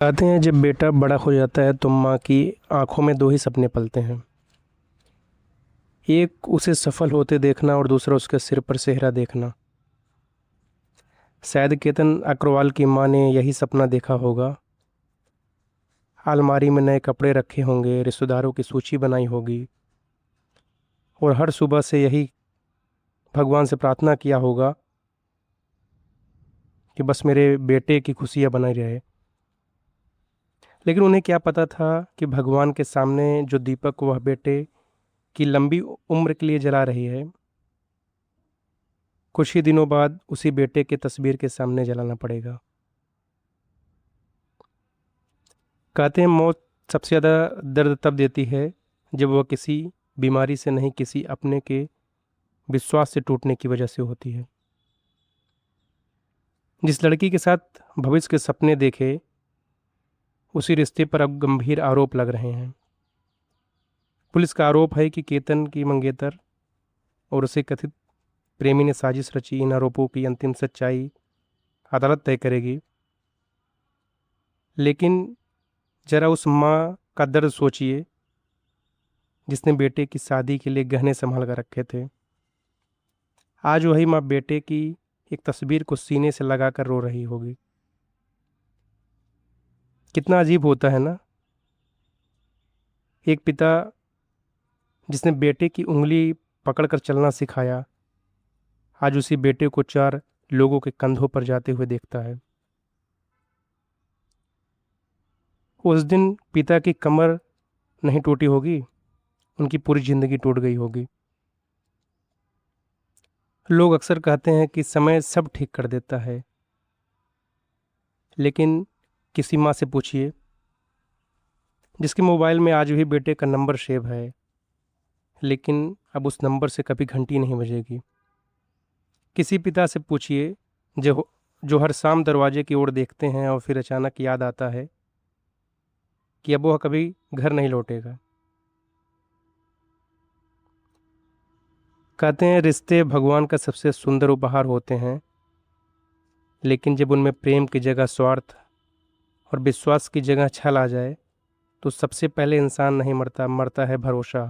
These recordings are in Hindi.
कहते हैं जब बेटा बड़ा हो जाता है तो माँ की आंखों में दो ही सपने पलते हैं। एक उसे सफल होते देखना और दूसरा उसके सिर पर सेहरा देखना। शायद केतन अग्रवाल की माँ ने यही सपना देखा होगा। अलमारी में नए कपड़े रखे होंगे, रिश्तेदारों की सूची बनाई होगी और हर सुबह से यही भगवान से प्रार्थना किया होगा कि बस मेरे बेटे की खुशियाँ बनाई रहे। लेकिन उन्हें क्या पता था कि भगवान के सामने जो दीपक वह बेटे की लंबी उम्र के लिए जला रही है, कुछ ही दिनों बाद उसी बेटे के तस्वीर के सामने जलाना पड़ेगा। कहते हैं मौत सबसे ज़्यादा दर्द तब देती है जब वह किसी बीमारी से नहीं, किसी अपने के विश्वास से टूटने की वजह से होती है। जिस लड़की के साथ भविष्य के सपने देखे, उसी रिश्ते पर अब गंभीर आरोप लग रहे हैं। पुलिस का आरोप है कि केतन की मंगेतर और उसे कथित प्रेमी ने साजिश रची। इन आरोपों की अंतिम सच्चाई अदालत तय करेगी। लेकिन जरा उस माँ का दर्द सोचिए जिसने बेटे की शादी के लिए गहने संभाल कर रखे थे। आज वही माँ बेटे की एक तस्वीर को सीने से लगाकर रो रही होगी। कितना अजीब होता है ना, एक पिता जिसने बेटे की उंगली पकड़कर चलना सिखाया, आज उसी बेटे को चार लोगों के कंधों पर जाते हुए देखता है। उस दिन पिता की कमर नहीं टूटी होगी, उनकी पूरी जिंदगी टूट गई होगी। लोग अक्सर कहते हैं कि समय सब ठीक कर देता है, लेकिन किसी माँ से पूछिए जिसके मोबाइल में आज भी बेटे का नंबर सेव है, लेकिन अब उस नंबर से कभी घंटी नहीं बजेगी। किसी पिता से पूछिए जो हर शाम दरवाजे की ओर देखते हैं और फिर अचानक याद आता है कि अब वह कभी घर नहीं लौटेगा। कहते हैं रिश्ते भगवान का सबसे सुंदर उपहार होते हैं, लेकिन जब उनमें प्रेम की जगह स्वार्थ और विश्वास की जगह छल आ जाए तो सबसे पहले इंसान नहीं मरता, मरता है भरोसा।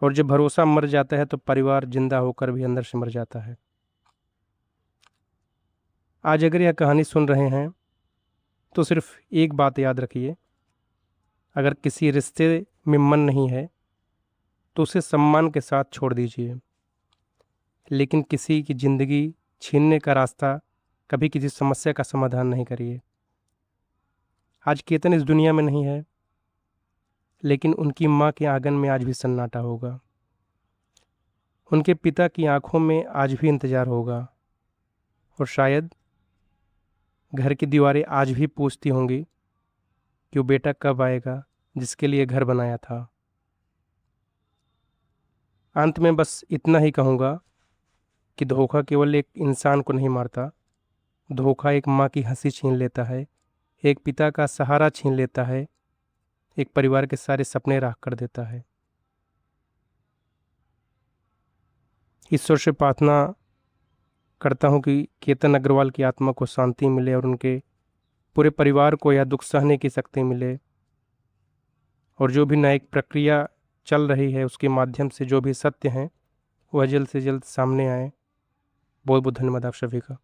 और जब भरोसा मर जाता है तो परिवार जिंदा होकर भी अंदर से मर जाता है। आज अगर यह कहानी सुन रहे हैं तो सिर्फ एक बात याद रखिए, अगर किसी रिश्ते में मन नहीं है तो उसे सम्मान के साथ छोड़ दीजिए, लेकिन किसी की ज़िंदगी छीनने का रास्ता कभी किसी समस्या का समाधान नहीं करिए। आज केतन इस दुनिया में नहीं है, लेकिन उनकी माँ के आंगन में आज भी सन्नाटा होगा। उनके पिता की आंखों में आज भी इंतजार होगा और शायद घर की दीवारें आज भी पूछती होंगी कि वो बेटा कब आएगा जिसके लिए घर बनाया था। अंत में बस इतना ही कहूँगा कि धोखा केवल एक इंसान को नहीं मारता, धोखा एक माँ की हंसी छीन लेता है, एक पिता का सहारा छीन लेता है, एक परिवार के सारे सपने राख कर देता है। ईश्वर से प्रार्थना करता हूँ कि केतन अग्रवाल की आत्मा को शांति मिले और उनके पूरे परिवार को यह दुख सहने की शक्ति मिले, और जो भी न्यायिक प्रक्रिया चल रही है उसके माध्यम से जो भी सत्य हैं वह जल्द से जल्द सामने आए। बहुत बहुत धन्यवाद आप सभी का।